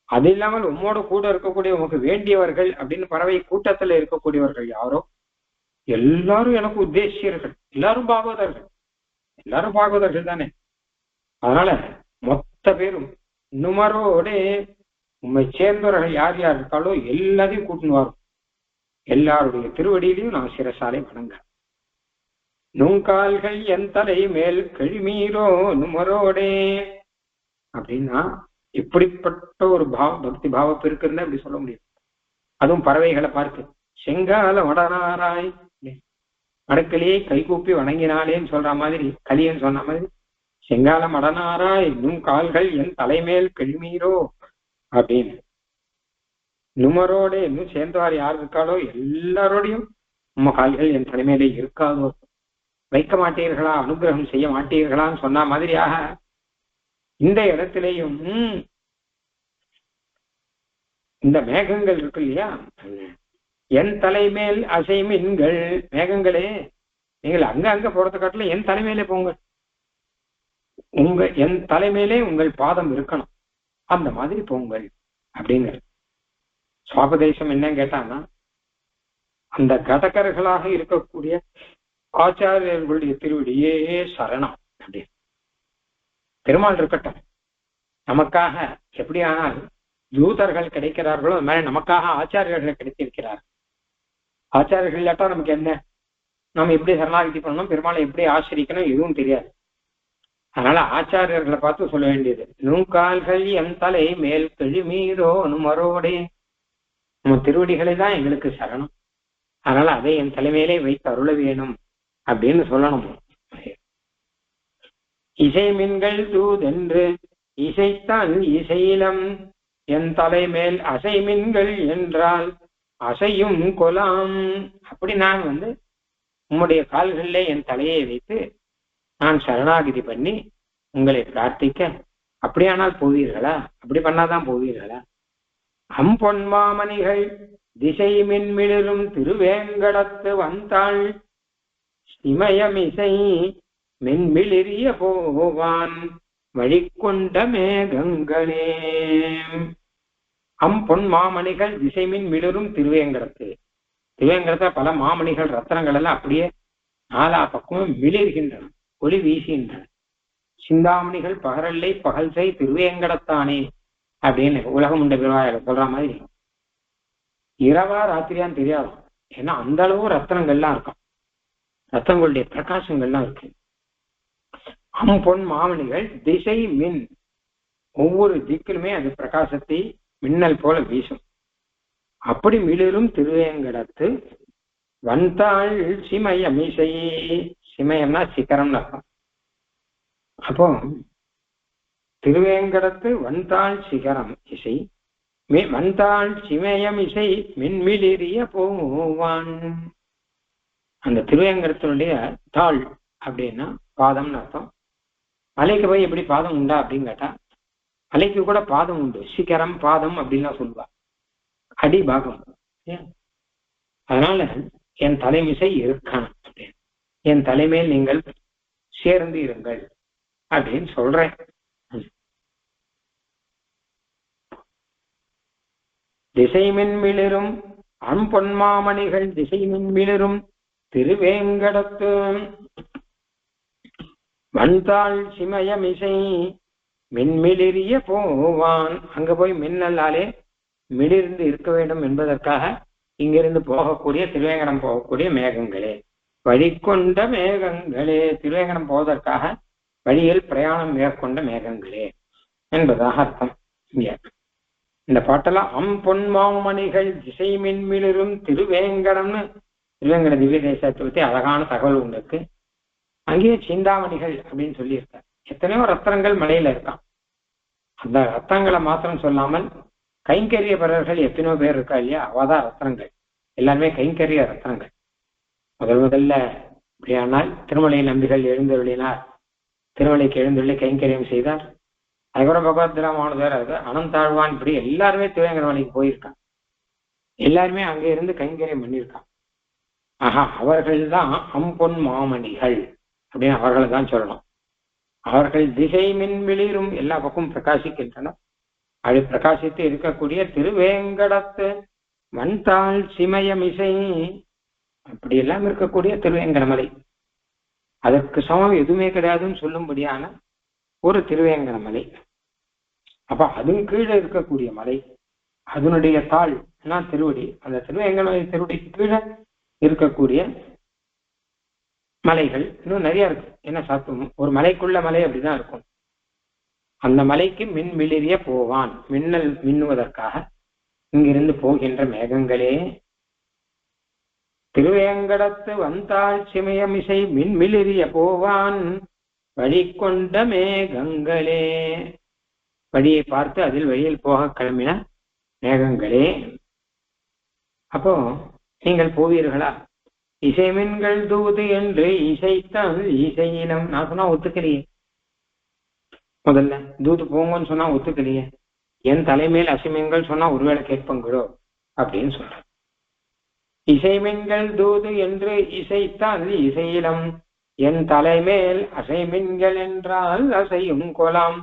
அது இல்லாமல் உம்மோட கூட இருக்கக்கூடிய உமக்கு வேண்டியவர்கள் அப்படின்னு பறவை கூட்டத்துல இருக்கக்கூடியவர்கள் யாரோ எல்லாரும் எனக்கு உத்தேசியர்கள், எல்லாரும் பாகவதர்கள், எல்லாரும் பாகவதர்கள் தானே. அதனால மொத்த பேரும் நுமரோடே உம்மை சேர்ந்தவர்கள் யார் யார் இருக்காளோ எல்லாத்தையும் கூட்டின்னு வரும். எல்லாருடைய திருவடியிலையும் நான் சிரசாலை வணங்க. நுங்கால்கள் என் தலை மேல் கெழுமீரோ நுமரோடே அப்படின்னா இப்படிப்பட்ட ஒரு பக்தி பாவம் இருக்குன்னு அப்படி சொல்ல முடியும். அதுவும் பறவைகளை பார்த்து செங்கால வடனாராய் வடக்கிலேயே கைகூப்பி வணங்கினாலேன்னு சொல்ற மாதிரி, கலியன்னு சொன்ன மாதிரி செங்கால மடனாராய் நும் கால்கள் என் தலைமேல் கெழுமீரோ அப்படின்னு நுமரோட இன்னும் சேர்ந்தவாறு யார் இருக்காளோ எல்லாரோடையும் உம்ம கால்கள் என் தலைமையிலே இருக்காதோ, வைக்க மாட்டீர்களா, அனுகிரகம் செய்ய மாட்டீர்களான்னு சொன்ன மாதிரியாக இந்த இடத்திலேயும் இந்த மேகங்கள் இருக்கு இல்லையா, என் தலைமேல் அசைமின்கள் மேகங்களே நீங்கள் அங்க அங்க போறத காட்டிலும் என் தலைமையிலே போங்க. என் தலைமையிலே உங்கள் பாதம் இருக்கணும், அந்த மாதிரி போங்கள் அப்படிங்கிற சுவாபதேசம் என்னன்னு கேட்டாங்கன்னா, அந்த கடகர்களாக இருக்கக்கூடிய ஆச்சாரியர்களுடைய திருவடியே சரணம் அப்படின்னு. பெருமாள் இருக்கட்டும், நமக்காக எப்படி ஆனால் தூதர்கள் கிடைக்கிறார்களோ அது மாதிரி நமக்காக ஆச்சாரியர்கள் கிடைத்திருக்கிறார். ஆச்சாரியர்கள் இல்லாட்டா நமக்கு என்ன, நம்ம எப்படி சரணாகதி பண்ணணும், பெருமாளை எப்படி ஆசிரிக்கணும் எதுவும் தெரியாது. அதனால ஆச்சாரியர்களை பார்த்து சொல்ல வேண்டியது நுங்கால்கள் என் தலை மேல் கெழுமீரோ நுமரோடே, நம்ம திருவடிகளை தான் எங்களுக்கு சரணம், அதனால அதை என் தலைமையிலே வைத்து அருள வேணும் அப்படின்னு சொல்லணும். இசை மின்கள் தூதென்று இசைத்தான் இசையிலம் என் தலைமேல் அசை மின்கள் என்றால் அசையும் கொலாம். அப்படி நான் உம்முடைய கால்களிலே என் தலையை வைத்து நான் சரணாகிதி பண்ணி உங்களை பிரார்த்திக்க அப்படியானால் போவீர்களா? அப்படி பண்ணாதான் போவீர்களா? அம்பொன்மாமணிகள் திசை மின்மிளிரும் திருவேங்கடத்து வந்தாள் இமயமிசை மென்மிளிரிய போவான் வழிகொண்ட மேகங்களே. அம்பொன் மாமணிகள் திசைமின் மிளிரும் திருவேங்கடத்து, திருவேங்கடத்துல பல மாமணிகள் ரத்தனங்கள் எல்லாம் அப்படியே நாலா பக்கமும் மிளிர்கின்றன, ஒளி வீசுகின்றன. சிந்தாமணிகள் பகரல்லை பகல் செய் திருவேங்கடத்தானே அப்படின்னு உலகம் உண்ட பெருவாயில சொல்ற மாதிரி இரவா ராத்திரியான்னு தெரியாது. ஏன்னா அந்த அளவு ரத்தனங்கள்லாம் இருக்கும், ரத்தனங்களுடைய பிரகாசங்கள்லாம் இருக்கு. அம்பொன் மாமணிகள் திசை மின், ஒவ்வொரு திக்கிலுமே அது பிரகாசத்தை மின்னல் போல வீசும். அப்படி மிளிரும் திருவேங்கடத்து வந்தாள் சிமயமிசை, சிமயம்னா சிகரம்னு அர்த்தம். அப்போ திருவேங்கடத்து வந்தாள் சிகரம் இசை, வந்தாள் சிமயம் இசை மின்மிளிரிய போவான். அந்த திருவேங்கடத்தினுடைய தாள் அப்படின்னா பாதம்னு அர்த்தம். மலைக்கு போய் எப்படி பாதம் உண்டா அப்படின்னு கேட்டா, மலைக்கு கூட பாதம் உண்டு, சிகரம் பாதம் அப்படின்லாம் சொல்லுவா, அடிபாகம். அதனால என் தலைமிசை இருக்கணும் அப்படின்னு, என் தலைமையில் நீங்கள் சேர்ந்து இருங்கள் அப்படின்னு சொல்றேன். திசை மின்மிளிரும் அம்பொன்மாமணிகள் திசை மின்மிளிரும் திருவேங்கடத்து வந்தாள் சிமயமிசை மின்மிளிரிய போவான். அங்க போய் மின்னலாலே மிளிர்ந்து இருக்க வேண்டும் என்பதற்காக இங்கிருந்து போகக்கூடிய திருவேங்கடம் போகக்கூடிய மேகங்களே, வழிகொண்ட மேகங்களே, திருவேங்கடம் போவதற்காக வழியில் பிரயாணம் மேற்கொண்ட மேகங்களே என்பதாக அர்த்தம். இங்க இந்த பாட்டெல்லாம் பொன் மாமணிகள் திசை மின்மிளிரும் திருவேங்கடம்னு திருவேங்கட திவ்ய தேசத்தை பத்தி அழகான தகவல் ஒன்று இருக்கு. அங்கேயே சிந்தாமணிகள் அப்படின்னு சொல்லியிருக்காரு. எத்தனையோ ரத்னங்கள் மலையில இருக்கான். அந்த ரத்னங்களை மாத்திரம் சொல்லாமல் கைங்கரிய பரர்கள் எத்தனையோ பேர் இருக்கா இல்லையா, அவதான் ரத்னங்கள். எல்லாருமே கைங்கரிய ரத்னங்கள். முதல்ல அப்படியானால் திருமலை நம்பிகள் எழுந்தருளினார், திருமலைக்கு எழுந்தருளி கைங்கரியம் செய்தார். அதுக்கப்புறம் பகவத் ராமானுஜர், அனந்தாழ்வான், இப்படி எல்லாருமே திருவேங்கட மலைக்கு போயிருக்காங்க. எல்லாருமே அங்கே இருந்து கைங்கரியம் பண்ணியிருக்காங்க. ஆஹா, அவர்கள் தான் பொன் மாமணிகள் அப்படின்னு அவர்களை தான் சொல்லணும். அவர்கள் திசை மின்விளிரும் எல்லா பக்கமும் பிரகாசிக்கின்றனர். அது பிரகாசித்து இருக்கக்கூடிய திருவேங்கடத்து வன்தாள் சிமயமிசை, அப்படி எல்லாம் இருக்கக்கூடிய திருவேங்கடமலை, அதற்கு சமம் எதுவுமே கிடையாதுன்னு சொல்லும்படியான ஒரு திருவேங்கடமலை. அப்ப அதன் கீழே இருக்கக்கூடிய மலை, அதனுடைய தாள் திருவடி, அந்த திருவேங்கடமலை திருவடிக்கு கீழே இருக்கக்கூடிய மலைகள் இன்னும் நிறைய இருக்கு. என்ன சாத்தும், ஒரு மலைக்குள்ள மலை அப்படிதான் இருக்கும். அந்த மலைக்கு மின் மிளிரிய போவான், மின்னல் மின்னுவதற்காக இங்கிருந்து போகின்ற மேகங்களே, திருவேங்கடத்து வந்தாள் சிமயமிசை மின்மிளிரிய போவான் வழி கொண்ட மேகங்களே, வழியை பார்த்து அதில் வழியில் போக கிளம்பின மேகங்களே. அப்போ நீங்கள் போவீர்களா? இசைமின்கள் தூது என்று இசைத்தான் இசையினம். நான் சொன்னா ஒத்துக்கலையே, முதல்ல தூது போங்கன்னு சொன்னா ஒத்துக்கலையே, என் தலைமையில் அசைமீன்கள் சொன்னா ஒருவேளை கேட்பங்களோ அப்படின்னு சொல்ற. இசைமின்கள் தூது என்று இசைத்தான் இசையிலம், என் தலைமேல் அசைமின்கள் என்றால் அசையும் கொலாம்.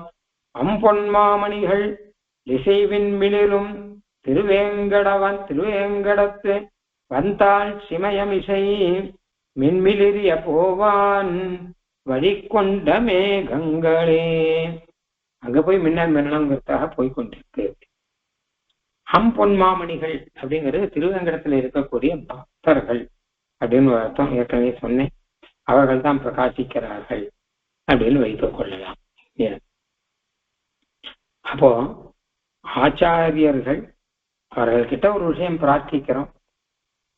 பொன் மாமணிகள் இசைவின் மிளிரும் திருவேங்கடத்து வந்தாள் சிமயமிசை மின்மிளிரிய போவான் வழி கொண்ட மேகங்களே. அங்க போய் மின்னல் மின்னலங்கிறதுக்காக போய்கொண்டிருக்கு. பொன் மாமணிகள் அப்படிங்கிறது திருவேங்கடத்துல இருக்கக்கூடிய பக்தர்கள் அப்படின்னு அர்த்தம். ஏற்கனவே சொன்னேன், அவர்கள் தான் பிரகாசிக்கிறார்கள் அப்படின்னு வைத்துக் கொள்ளலாம். அப்போ ஆச்சாரியர்கள் அவர்கள்கிட்ட ஒரு விஷயம் பிரார்த்திக்கிறோம்,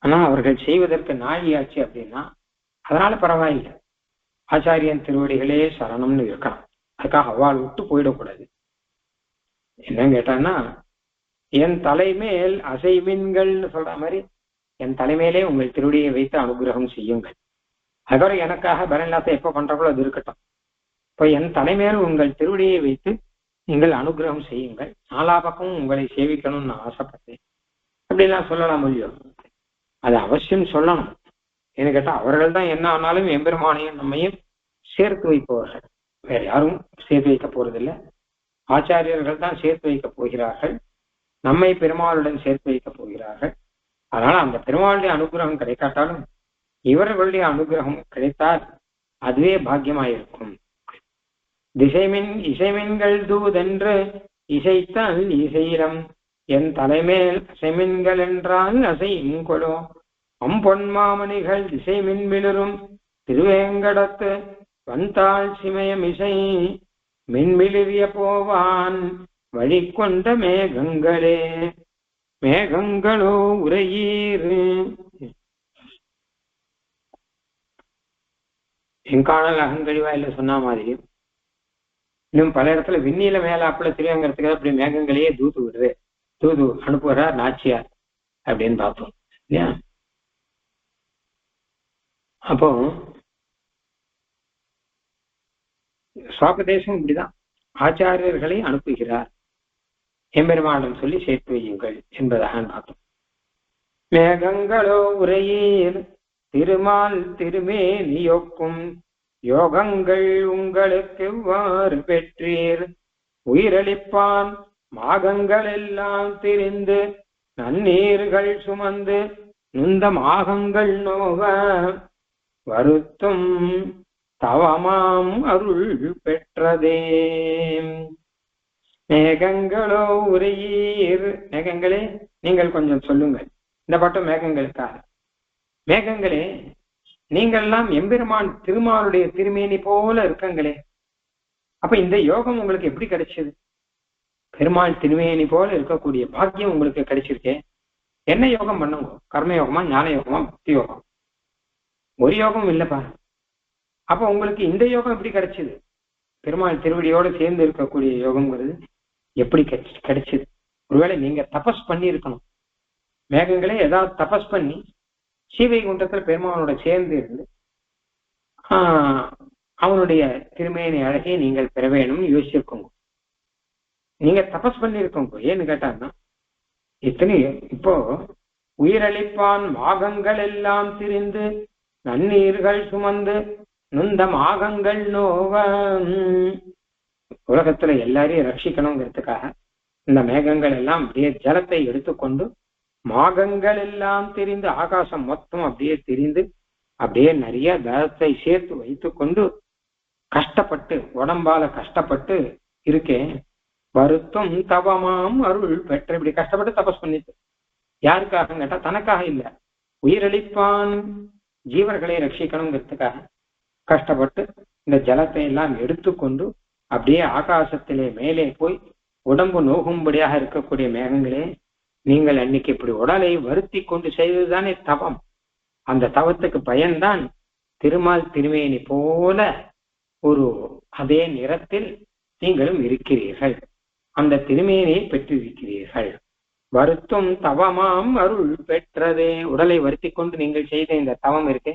ஆனா அவர்கள் செய்வதற்கு நாழியாச்சு அப்படின்னா அதனால பரவாயில்லை, ஆச்சாரியன் திருவடிகளே சரணம்னு இருக்கலாம். அதுக்காக அவள் விட்டு போயிடக்கூடாது. என்னன்னு கேட்டான்னா, என் தலைமேல் அசைமின்கள்னு சொல்ற மாதிரி என் தலைமையிலே உங்கள் திருவடியை வைத்து அனுகிரகம் செய்யுங்கள். அதுக்கப்புறம் எனக்காக பரநிலாசம் எப்ப பண்றாங்களோ அது இருக்கட்டும். இப்போ என் தலைமையில் உங்கள் திருவடியை வைத்து நீங்கள் அனுகிரகம் செய்யுங்கள், நாலா பக்கமும் உங்களை சேவிக்கணும்னு நான் ஆசைப்பட்டேன் அப்படின்லாம் சொல்லலாம் இல்லையோ? அது அவசியம் சொல்லணும். ஏன்னு கேட்டா அவர்கள் தான் என்ன ஆனாலும் எம்பெருமானையும் நம்மையும் சேர்த்து வைப்பவர்கள், வேற யாரும் சேர்த்து வைக்க போறதில்லை. ஆச்சாரியர்கள் தான் சேர்த்து வைக்க போகிறார்கள், நம்மை பெருமாளுடன் சேர்த்து வைக்க போகிறார்கள். அதனால அந்த பெருமாளுடைய அனுகிரகம் கிடைக்காட்டாலும் இவர்களுடைய அனுகிரகம் கிடைத்தால் அதுவே பாக்கியமாயிருக்கும். இசைமின்கள் தூதென்று இசைத்தான் இசையிலம், என் தலைமேல் அசைமின்கள் என்றால் அசையும் கொலோ. பொன் மாமணிகள் திசை மின்மிளிரும் திருவேங்கடத்து வந்தாள் சிமயமிசை மின்மிளிரிய போவான் வழி கொண்ட மேகங்களே. மேகங்களோ உரையீர் எங்காணல் அகங்கழிவாயில சொன்ன மாதிரி இன்னும் பல இடத்துல விண்ணில மேலாப்புல திருவேங்கடத்துக்கு அப்படி மேகங்களையே தூது அனுப்புகிறார் நாச்சியார் அப்படின்னு பார்த்தோம் இல்லையா? அப்போ சுவாபதேசம் இப்படிதான் ஆச்சாரியர்களை அனுப்புகிறார், எம்பெருமானம் சொல்லி சேர்த்து வையுங்கள் என்பதாக பார்த்தோம். மேகங்களோ உரையீர் திருமால் திருமேனியொக்கும் யோகங்கள் உங்களுக்கு எவ்வாறு பெற்றீர், உயிரளிப்பான் மாகங்கள் எல்லாம் திரிந்து நன்னீர்கள் சுமந்து நுந்த மாகங்கள் நோக வருத்தும் தவமாம் அருள் பெற்றதே. மேகங்களோ உரையீர், மேகங்களே நீங்கள் கொஞ்சம் சொல்லுங்கள். இந்த பாட்டம் மேகங்களுக்காக. மேகங்களே நீங்கள்லாம் எம்பெருமான் திருமாலுடைய திருமேனி போல இருக்கங்களே, அப்ப இந்த யோகம் உங்களுக்கு எப்படி கிடைச்சது? பெருமாள் திருமேனி போல இருக்கக்கூடிய பாக்கியம் உங்களுக்கு கிடைச்சிருக்கே. என்ன யோகம் பண்ணுங்க? கர்ம யோகமா, ஞான யோகமா, பக்தி யோகம்? ஒரு யோகம் இல்லப்பா. அப்ப உங்களுக்கு இந்த யோகம் எப்படி கிடைச்சது? பெருமாள் திருவடியோடு சேர்ந்து இருக்கக்கூடிய யோகம்ங்கிறது எப்படி கிடைச்சது? ஒருவேளை நீங்க தபஸ் பண்ணி இருக்கணும். மேகங்களே ஏதாவது தபஸ் பண்ணி ஸ்ரீவைகுண்டத்துல பெருமானோட சேர்ந்து இருந்து அவனுடைய திருமேனி அழகை நீங்கள் பெற வேணும்னு யோசிச்சிருக்கோங்க. நீங்க தபஸ் பண்ணிருக்கோங்க. ஏன்னு கேட்டாங்கன்னா இத்தனை இப்போ உயிரளிப்பான் மாகங்கள் எல்லாம் திரிந்து நன்னீர்கள் சுமந்து நுந்த மாகங்கள் நோவ, உலகத்துல எல்லாரையும் ரட்சிக்கணுங்கிறதுக்காக இந்த மேகங்கள் எல்லாம் அப்படியே ஜலத்தை எடுத்துக்கொண்டு மாகங்கள் எல்லாம் திரிந்து ஆகாசம் மொத்தம் அப்படியே திரிந்து அப்படியே நிறைய ஜலத்தை சேர்த்து வைத்து கொண்டு கஷ்டப்பட்டு உடம்பால கஷ்டப்பட்டு இருக்கேன். வருத்தம் தவமாம் அருள் பெற்ற, இப்படி கஷ்டப்பட்டு தபஸ் பண்ணிட்டு யாருக்காக கேட்டா தனக்காக இல்ல, உயிரளிப்பான் ஜீவர்களை ரட்சிக்கணுங்கிறதுக்காக கஷ்டப்பட்டு இந்த ஜலத்தை எல்லாம் எடுத்துக்கொண்டு அப்படியே ஆகாசத்திலே மேலே போய் உடம்பு நோகும்படியாக இருக்கக்கூடிய மேகங்களே, நீங்கள் அன்னைக்கு இப்படி உடலை வருத்தி கொண்டு செய்ததுதானே தவம். அந்த தவத்துக்கு பயன்தான் திருமால் திருமேனி போல ஒரு அதே நிறத்தில் நீங்களும் இருக்கிறீர்கள், அந்த திருமேனியை பெற்றிருக்கிறீர்கள். வருத்தும் தவமாம் அருள் பெற்றதே, உடலை வருத்தி கொண்டு நீங்கள் செய்த இந்த தவம் இருக்கே,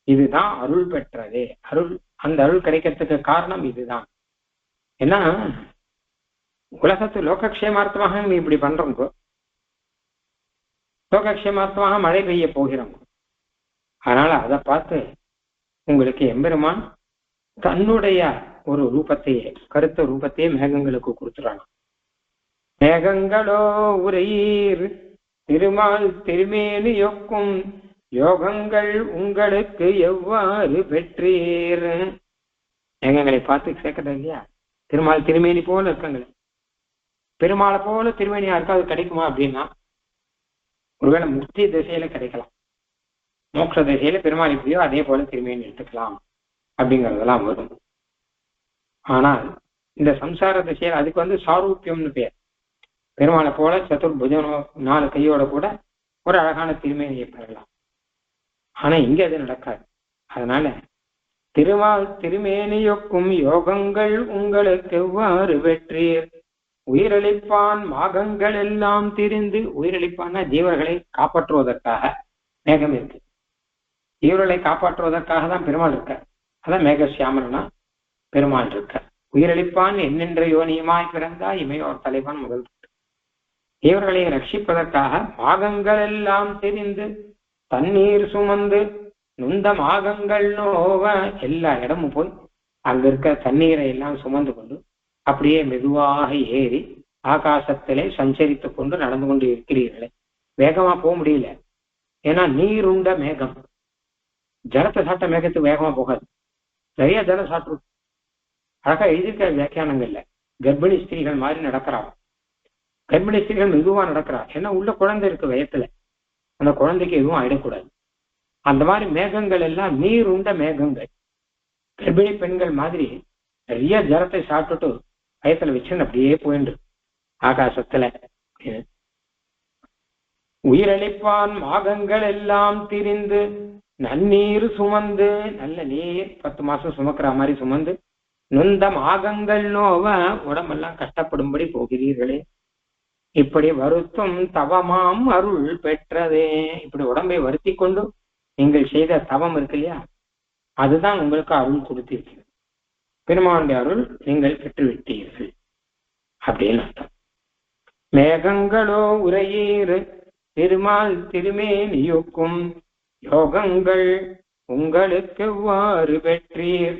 இதுதான் அருள் பெற்றதே. அருள், அந்த அருள் கிடைக்கிறதுக்கு காரணம் இதுதான். ஏன்னா உலகத்து லோகக்ஷேமார்த்தமாக நீ இப்படி பண்றோங்க, லோகக்ஷேமார்த்தமாக மழை பெய்ய போகிறோம். அதனால அதை பார்த்து உங்களுக்கு எம்பெருமான் தன்னுடைய ஒரு ரூபத்தையே, கருத்த ரூபத்தையே மேகங்களுக்கு கொடுத்துறாங்க. மேகங்களோ உரையீர் திருமால் திருமேனி யொக்கும் யோகங்கள் உங்களுக்கு எவ்வாறு பெற்றீர். மேகங்களை பார்த்து சேர்க்கறது இல்லையா? திருமால் திருமேனி போல இருக்கங்களே, பெருமாளை போல திருமேனி யாருக்காவது கிடைக்குமா அப்படின்னா ஒருவேளை முக்தி திசையில கிடைக்கலாம், மோட்ச திசையில பெருமாள் எப்படியோ அதே போல திருமேனி எடுத்துக்கலாம் அப்படிங்கறதெல்லாம் வரும். ஆனால் இந்த சம்சார திசையில அதுக்கு சாரூபியம்னு பேர். பெருமாளை போல சதுர்புஜனோ 4 கையோட கூட ஒரு அழகான திருமேனியை பெறலாம். ஆனா இங்க அது நடக்காது. அதனால திருமால் திருமேனியொக்கும் யோகங்கள் உங்களுக்கு எவ்வாறு வெற்றீர். உயிரளிப்பான் மாகங்கள் எல்லாம் திரிந்து, உயிரளிப்பான ஜீவர்களை காப்பாற்றுவதற்காக மேகம் இருக்கு. ஜீவர்களை காப்பாற்றுவதற்காக தான் பெருமாள் இருக்க. அதான் மேகசியாமனா பெருமாள் இருக்க. உயிரளிப்பான் என்னென்ற யோனியமாய் பிறந்தா இமையோர் தலைவன் முதல். ஜீவர்களை ரட்சிப்பதற்காக மாகங்கள் எல்லாம் தெரிந்து தண்ணீர் சுமந்து நுந்த மாகங்கள் நோவ, எல்லா இடமும் போய் அங்க இருக்க தண்ணீரை எல்லாம் சுமந்து கொண்டு அப்படியே மெதுவாக ஏறி ஆகாசத்திலே சஞ்சரித்து கொண்டு நடந்து கொண்டு இருக்கிறீர்களே. வேகமா போக முடியல, ஏன்னா நீர் உண்ட மேகம். ஜலத்தை சாப்பிட்ட மேகத்துக்கு வேகமா போகாது, நிறைய ஜலம் சாப்பிட்டு. அழகா எழுதியிருக்க வியாக்கியானங்கள்ல கர்ப்பிணி ஸ்திரீகள் மாதிரி நடக்கிறாங்க. கர்ப்பிணி ஸ்திரீகள் மெதுவா நடக்கிறா, ஏன்னா உள்ள குழந்தை இருக்கு வயத்துல, அந்த குழந்தைக்கு எதுவும் ஆயிடக்கூடாது. அந்த மாதிரி மேகங்கள் எல்லாம் நீர் உண்ட மேகங்கள். கர்ப்பிணி பெண்கள் மாதிரி நிறைய ஜலத்தை சாப்பிட்டுட்டு வயத்துல வச்சு அப்படியே போயின்று ஆகாசத்துல. உயிரளிப்பான் மாகங்கள் எல்லாம் திரிந்து நன்னீர் சுமந்து, நல்ல நீர் 10 மாசம் சுமக்கிற மாதிரி சுமந்து நொந்த மாகங்கள் நோவ, உடம்பெல்லாம் கஷ்டப்படும்படி போகிறீர்களே. இப்படி வருத்தும் தவமாம் அருள் பெற்றதே, இப்படி உடம்பை வருத்தி கொண்டு நீங்கள் செய்த தவம் இருக்கு இல்லையா, அதுதான் உங்களுக்கு அருள் கொடுத்திருக்கு. பெருமானுடைய அருள் நீங்கள் பெற்றுவிட்டீர்கள் அப்படின்னு அர்த்தம். மேகங்களோ உரையீர் திருமால் திருமேனியொக்கும் யோகங்கள் உங்களுக்கு எவ்வாறு பெற்றீர்.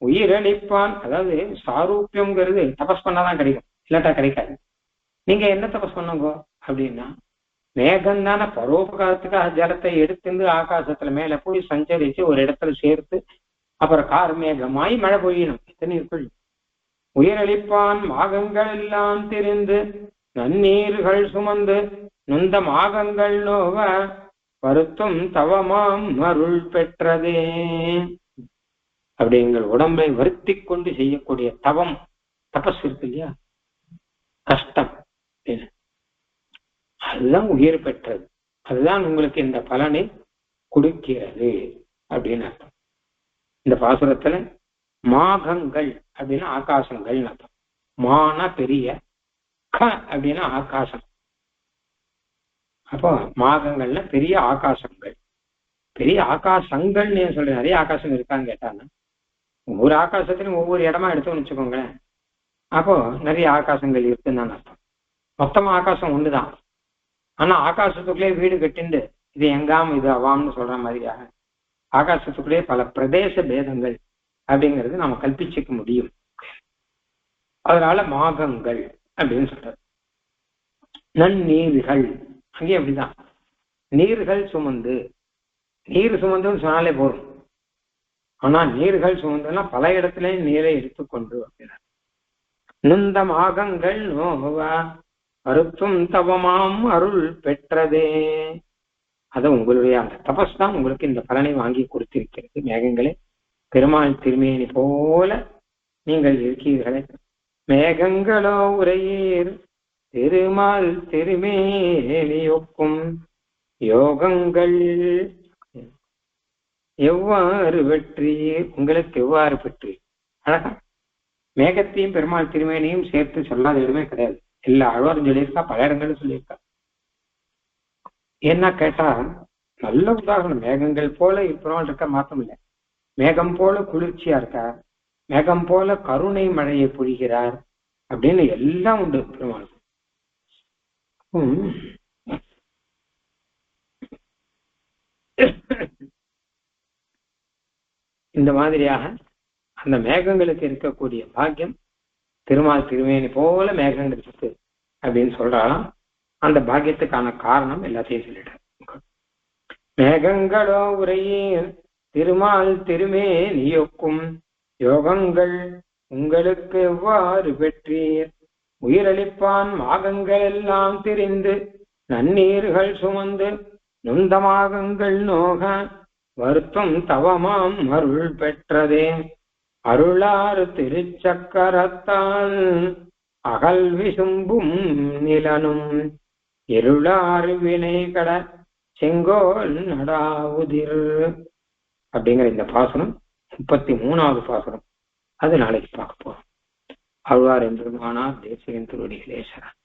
உயிரளிப்பான், அதாவது சாரூபியம்ங்கிறது தபஸ் பண்ணாதான் கிடைக்கும், இல்லாட்டா கிடைக்காது. நீங்க என்ன தபஸ் பண்ணுங்க அப்படின்னா, மேகம் தானே பரோபகாரத்துக்காக ஜலத்தை எடுத்துட்டு ஆகாசத்துல மேல போய் சஞ்சரிச்சு ஒரு இடத்துல சேர்த்து அப்புறம் கார் மேகமாய் மழை பொழியணும். இத்தனை உயிரளிப்பான் மாகங்கள் எல்லாம் தெரிந்து நன்னீர்கள் சுமந்து நொந்த மாகங்கள் நோவ வருத்தும் தவமாம் அருள் பெற்றதே. அப்படிங்கள் உடம்பை வருத்தி கொண்டு செய்யக்கூடிய தவம், தபஸ் இருக்கு இல்லையா, அதுதான் உயிர் பெற்றது, அதுதான் உங்களுக்கு இந்த பலனை கொடுக்கிறது அப்படின்னு அர்த்தம். இந்த பாசுரத்துல மாகங்கள் அப்படின்னா ஆகாசங்கள் அர்த்தம். மான பெரிய, க அப்படின்னா ஆகாசம். அப்போ மாகங்கள்னா பெரிய ஆகாசங்கள். பெரிய ஆகாசங்கள்னு ஏன் சொல்றேன்? நிறைய ஆகாசம் இருக்கான்னு கேட்டாங்க. ஒவ்வொரு ஆகாசத்திலும் ஒவ்வொரு இடமா எடுத்தோம்னு வச்சுக்கோங்களேன், அப்போ நிறைய ஆகாசங்கள் இருக்குன்னு தான் அர்த்தம். மொத்தமா ஆகாசம் ஒண்ணுதான். ஆனா ஆகாசத்துக்குள்ளே வீடு கட்டிண்டு இது எங்காம் இது அவாம்னு சொல்ற மாதிரியாக ஆகாசத்துக்குள்ளே பல பிரதேச பேதங்கள் அப்படிங்கிறது நாம கல்பிச்சுக்க முடியும். அதனால மாகங்கள் அப்படின்னு சொல்றது. நன்னீர்கள் அங்கேயும் அப்படிதான். நீர்கள் சுமந்து, நீர் சுமந்துன்னு சொன்னாலே போதும். ஆனா நீர்கள் சுமந்துன்னா பல இடத்துல நீரை எடுத்துக்கொண்டு அப்படின்னா நுந்த மாகங்கள் நோவா அறுத்தும் தவமாம் அருள் பெற்றதே. அது உங்களுடைய அந்த தபஸ் தான் உங்களுக்கு இந்த பலனை வாங்கி கொடுத்திருக்கிறது. மேகங்களே, பெருமாள் திருமேனி போல நீங்கள் இருக்கீர்களே. மேகங்களோ உரையீர் திருமால் திருமேனியொக்கும் யோகங்கள் எவ்வாறு வெற்றி உங்களுக்கு எவ்வாறு பெற்று. அழகா மேகத்தையும் பெருமாள் திருமேனியும் சேர்த்து சொல்லாத இடமே கிடையாது. எல்லா அழ்வாரும் சொல்லியிருக்கா, பல இடங்களும் சொல்லியிருக்கா. என்ன கேட்டா நல்ல உதாரணம். மேகங்கள் போல பெருமாள் இருக்க மாற்றம் இல்லை. மேகம் போல குளிர்ச்சியா இருக்கார், மேகம் போல கருணை மழையை பொழிகிறார் அப்படின்னு எல்லாம் உண்டு பெருமாள். இந்த மாதிரியாக அந்த மேகங்களுக்கு இருக்கக்கூடிய பாக்கியம் திருமால் திருமேனி போல மேகங்கள் இருக்கு அப்படின்னு சொல்றாலும் அந்த பாக்கியத்துக்கான காரணம் எல்லாத்தையும் சொல்லிடுறேன். மேகங்களோ உரையீர் திருமால் திருமேனியொக்கும் யோகங்கள் உங்களுக்கு எவ்வாறு பெற்றீர். உயிரளிப்பான் மாகங்கள் எல்லாம் திரிந்து நன்னீர்கள் சுமந்து நுந்தமாகங்கள் நோக வருத்தம் தவமாம் அருள் பெற்றதே. அருளாறு திருச்சக்கரத்தால் அகல் விசும்பும் நிலனும் இருளாறு வினை கட செங்கோல் நடாவுதிர் அப்படிங்கிற இந்த பாசனம் 33வது பாசனம். அது நாளைக்கு பார்க்க போறோம். ஆழ்வார் எம்பெருமானார் தேசிகன் திருவடிகளே சரணம்.